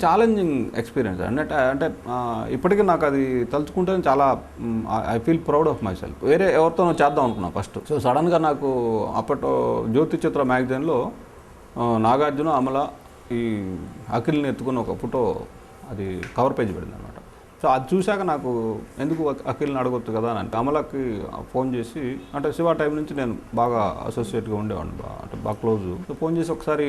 Challenging experience అంటే ఇప్పటికీ నాకు అది తలుచుకుంటే చాలా I feel proud of my self. వేరే ఎవరితోనో చేద్దాం అనుకున్నా ఫస్ట్. సో సడన్గా నాకు అప్పట్లో జ్యోతి చిత్ర మ్యాగజైన్లో నాగార్జున, అమల, ఈ అఖిల్ని ఎత్తుకున్న ఒక ఫోటో అది కవర్ పేజ్ పడింది అనమాట. సో అది చూశాక నాకు ఎందుకు అఖిల్ని అడగొచ్చు కదా అని అమలకి ఫోన్ చేసి, అంటే శివ టైం నుంచి నేను బాగా అసోసియేట్గా ఉండేవాడిని, అంటే బాగా క్లోజు. సో ఫోన్ చేసి ఒకసారి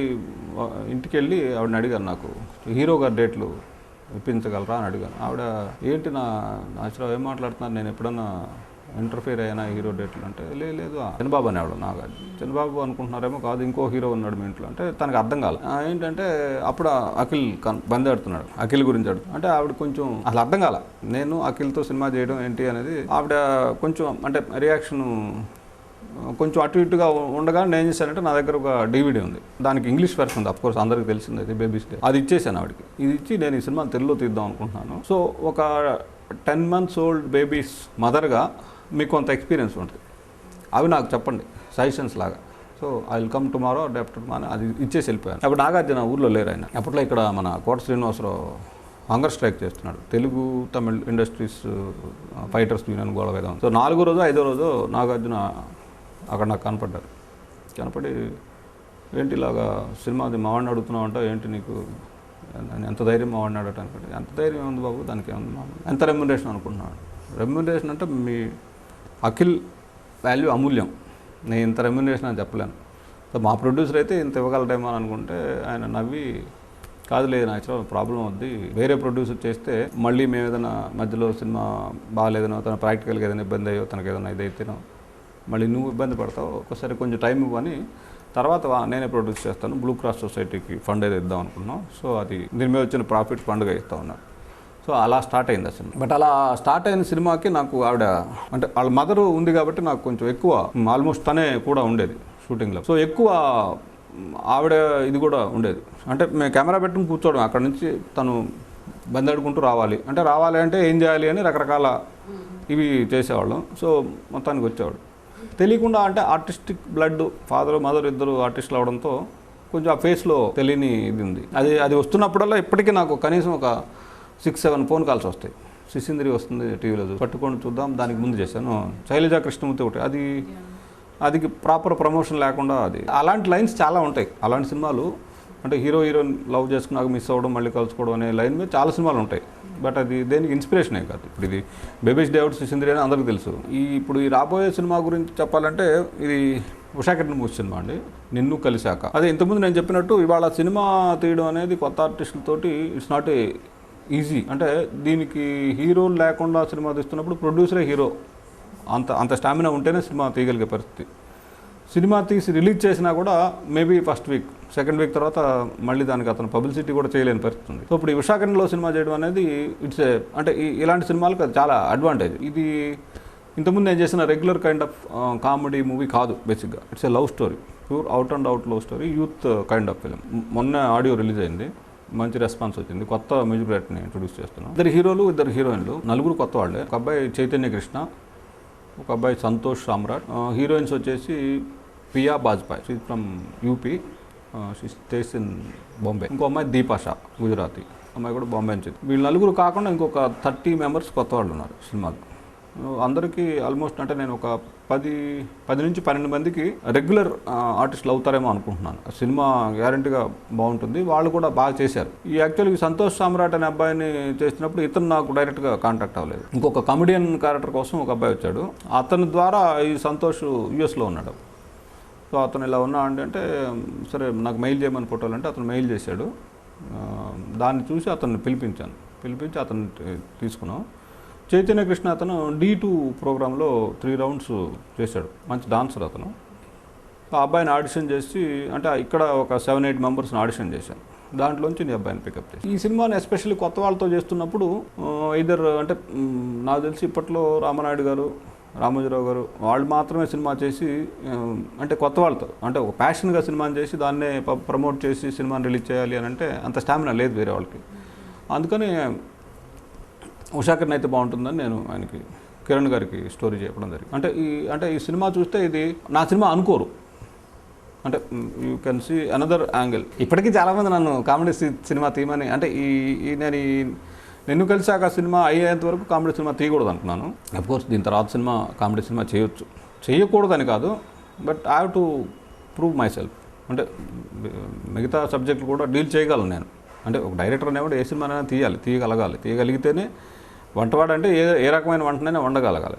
ఇంటికి వెళ్ళి ఆవిడని అడిగాను, నాకు హీరో గారి డేట్లు ఇప్పించగలరా అని అడిగాను. ఆవిడ ఏంటి నాచురావు ఏం మాట్లాడుతున్నారు, నేను ఎప్పుడన్నా ఇంటర్ఫియర్ అయినా హీరో డేట్లు అంటే లేదు చంద్రబాబు అనేవాడు. నాకు చంద్రబాబు అనుకుంటున్నారేమో, కాదు ఇంకో హీరో ఉన్నాడు మీ ఇంట్లో అంటే తనకు అర్థం కాలే. ఏంటంటే అప్పుడు అఖిల్ బంద్ ఆడుతున్నాడు, అఖిల్ గురించి అడుగుతున్నాడు. అంటే ఆవిడ కొంచెం అసలు అర్థం కాల నేను అఖిల్తో సినిమా చేయడం ఏంటి అనేది. ఆవిడ కొంచెం అంటే రియాక్షన్ కొంచెం అటు ఇటుగా ఉండగా నేను ఏం చేశానంటే, నా దగ్గర ఒక DVD ఉంది, దానికి ఇంగ్లీష్ వెర్షన్ ఉంది, అఫ్కోర్స్ అందరికి తెలిసింది అది, బేబీస్ డే. అది ఇచ్చేసాను ఆవిడకి. ఇది ఇచ్చి నేను ఈ సినిమా తెలుగులో తీద్దాం అనుకుంటున్నాను. సో ఒక 10 months old బేబీస్ మదర్గా మీకు కొంత ఎక్స్పీరియన్స్ ఉంటుంది, అవి నాకు చెప్పండి సజెషన్స్ లాగా. So I will come tomorrow day after tomorrow అది ఇచ్చేసి వెళ్ళిపోయాను. అప్పుడు నాగార్జున ఊర్లో లేరు ఆయన. అప్పట్లో ఇక్కడ మన కోట శ్రీనివాసరావు హంగర్ స్ట్రైక్ చేస్తున్నాడు, Telugu Tamil industries fighters union గొడవ ఏదో. సో 4వ రోజు 5వ రోజు నాగార్జున అక్కడ నాకు కనపడి ఏంటి ఇలాగా సినిమాది మావాడిని అడుగుతున్నావు అంటే, ఏంటి నీకు ఎంత ధైర్యం మావాడిని అడగటానికి? ఎంత ధైర్యం ఉంది బాబు, దానికి ఏముంది, ఎంత రెమ్యునరేషన్ అనుకుంటున్నాడు? రెమ్యునరేషన్ అంటే మీ అఖిల్ వాల్యూ అమూల్యం, నేను ఇంత రెమ్యునరేషన్ అని చెప్పలేను. సో మా ప్రొడ్యూసర్ అయితే ఇంత ఇవ్వగలడేమో అని అనుకుంటే ఆయన నవ్వి, కాదులేదు నాచురల్ ప్రాబ్లం అవుద్ది, వేరే ప్రొడ్యూసర్ చేస్తే మళ్ళీ మేము ఏదైనా మధ్యలో సినిమా బాగాలేదనో, తన ప్రాక్టికల్గా ఏదైనా ఇబ్బంది అయ్యో, తనకు ఏదైనా ఇదైతేనో మళ్ళీ నువ్వు ఇబ్బంది పడతావు, ఒకసారి కొంచెం టైం ఇవ్వని, తర్వాత నేనే ప్రొడ్యూస్ చేస్తాను, బ్లూ క్రాస్ సొసైటీకి ఫండ్ ఏదో ఇద్దాం అనుకున్నాం. సో అది దీని మీద వచ్చిన ప్రాఫిట్ ఫండ్గా ఇస్తా ఉన్నారు. సో అలా స్టార్ట్ అయింది ఆ సినిమా. బట్ అలా స్టార్ట్ అయిన సినిమాకి నాకు ఆవిడ అంటే వాళ్ళ మదరు ఉంది కాబట్టి నాకు కొంచెం ఎక్కువ, ఆల్మోస్ట్ తనే కూడా ఉండేది షూటింగ్లో. సో ఎక్కువ ఆవిడ ఇది కూడా ఉండేది. అంటే మేము కెమెరా పెట్టుకుని కూర్చోవడం, అక్కడ నుంచి తను బందాడుకుంటూ రావాలి అంటే ఏం చేయాలి అని రకరకాల ఇవి చేసేవాళ్ళం. సో మొత్తానికి వచ్చేవాడు తెలియకుండా. అంటే ఆర్టిస్టిక్ బ్లడ్, ఫాదర్ మదర్ ఇద్దరు ఆర్టిస్టులు అవడంతో కొంచెం ఆ ఫేస్లో తెలియని ఇది ఉంది. అది వస్తున్నప్పుడల్లా ఇప్పటికీ నాకు కనీసం ఒక 6-7 ఫోన్ కాల్స్ వస్తాయి. శిశింద్రి వస్తుంది టీవీలో, పట్టుకొని చూద్దాం, దానికి ముందు చేశాను శైలజా కృష్ణమూర్తి ఒకటి, అది ప్రాపర్ ప్రమోషన్ లేకుండా. అది అలాంటి లైన్స్ చాలా ఉంటాయి. అలాంటి సినిమాలు అంటే హీరోయిన్ లవ్ చేసుకున్నాక మిస్ అవ్వడం, మళ్ళీ కలుసుకోవడం అనే లైన్ మీద చాలా సినిమాలు ఉంటాయి. బట్ అది దేనికి ఇన్స్పిరేషనే కాదు. ఇప్పుడు ఇది బేబీస్ డే అవుట్ శిశింద్రి అని అందరికీ తెలుసు. ఇప్పుడు ఈ రాబోయే సినిమా గురించి చెప్పాలంటే, ఇది ఉషా కిరణ్ సినిమా అండి, నిన్ను కలిశాక. అదే ఇంతకుముందు నేను చెప్పినట్టు ఇవాళ సినిమా తీయడం అనేది కొత్త ఆర్టిస్టులతోటి ఇట్స్ నాట్ ఈజీ. అంటే దీనికి హీరోలు లేకుండా సినిమా తీస్తున్నప్పుడు ప్రొడ్యూసరే హీరో, అంత స్టామినా ఉంటేనే సినిమా తీయగలిగే పరిస్థితి. సినిమా తీసి రిలీజ్ చేసినా కూడా maybe first week, second week తర్వాత మళ్ళీ దానికి అతను పబ్లిసిటీ కూడా చేయలేని పరిస్థితి ఉంది. సో ఇప్పుడు ఈ ఉషాకరణలో సినిమా చేయడం అనేది అంటే ఇలాంటి సినిమాలకు అది చాలా అడ్వాంటేజ్. ఇది ఇంతకుముందు నేను చేసిన regular kind of comedy movie కాదు. బేసిక్గా it's a love story, pure out and out love story, youth kind of film. మొన్న ఆడియో రిలీజ్ అయింది, మంచి రెస్పాన్స్ వచ్చింది. కొత్త మ్యూజిక్ డైరెక్టర్ని ఇంట్రొడ్యూస్ చేస్తున్నాం. 2 హీరోలు 2 హీరోయిన్లు, 4 కొత్త వాళ్ళే. ఒక అబ్బాయి చైతన్య కృష్ణ, ఒక అబ్బాయి సంతోష్ సామ్రాట్. హీరోయిన్స్ వచ్చేసి Piya Bajpai, she from UP, she stays in Bombay. ఇంకో అమ్మాయి దీపా షా, గుజరాతీ అమ్మాయి కూడా బాంబే నుంచి. వీళ్ళు 4 కాకుండా ఇంకొక 30 మెంబర్స్ కొత్త వాళ్ళు ఉన్నారు సినిమాకి. అందరికీ ఆల్మోస్ట్ అంటే నేను ఒక 10 నుంచి 12 మందికి రెగ్యులర్ ఆర్టిస్టులు అవుతారేమో అనుకుంటున్నాను. సినిమా గ్యారంటీగా బాగుంటుంది, వాళ్ళు కూడా బాగా చేశారు. ఈ యాక్చువల్గా సంతోష్ సామ్రాట్ అనే అబ్బాయిని చేసినప్పుడు ఇతను నాకు డైరెక్ట్గా కాంటాక్ట్ అవ్వలేదు. ఇంకొక కమెడియన్ క్యారెక్టర్ కోసం ఒక అబ్బాయి వచ్చాడు, అతని ద్వారా ఈ సంతోష్ యూఎస్లో ఉన్నాడు. సో అతను ఇలా ఉన్నా అంటే సరే నాకు మెయిల్ చేయమని ఫోటోలు అంటే అతను మెయిల్ చేశాడు. దాన్ని చూసి అతన్ని పిలిపించి అతన్ని తీసుకున్నాం. చైతన్య కృష్ణ అతను D2 ప్రోగ్రాంలో 3 rounds చేశాడు, మంచి డాన్సర్ అతను. ఆ అబ్బాయిని ఆడిషన్ చేసి, అంటే ఇక్కడ ఒక 7-8 మెంబర్స్ని ఆడిషన్ చేశాను, దాంట్లోంచి నీ అబ్బాయిని పికప్ చేసి. ఈ సినిమాని ఎస్పెషల్లీ కొత్త వాళ్ళతో చేస్తున్నప్పుడు అంటే నాకు తెలిసి ఇప్పట్లో రామనాయుడు గారు, రామోజీరావు గారు వాళ్ళు మాత్రమే సినిమా చేసి, అంటే కొత్త వాళ్ళతో అంటే ఒక ప్యాషన్గా సినిమాని చేసి దాన్నే ప్రమోట్ చేసి సినిమాని రిలీజ్ చేయాలి అని అంటే అంత స్టామినా లేదు వేరే వాళ్ళకి. అందుకని ఉషాకరణ్ అయితే బాగుంటుందని నేను ఆయనకి, కిరణ్ గారికి స్టోరీ చెప్పడం జరిగింది. అంటే ఈ సినిమా చూస్తే ఇది నా సినిమా అనుకోరు, అంటే you can see another angle. ఇప్పటికీ చాలామంది నన్ను కామెడీ సినిమా తీయమని, అంటే నేను నిన్ను కలిసాక సినిమా అయ్యేంత వరకు కామెడీ సినిమా తీయకూడదు అనుకున్నాను. అఫ్కోర్స్ దీని తర్వాత సినిమా కామెడీ సినిమా చేయొచ్చు, చేయకూడదని కాదు, but I have to prove my self. అంటే మిగతా సబ్జెక్టులు కూడా డీల్ చేయగలను నేను. అంటే ఒక డైరెక్టర్ అనేవాడు ఏ సినిమానైనా తీయగలగాలి. తీయగలిగితేనే వంటవాడు అంటే ఏ రకమైన వంటనైనా వండగలగాలి.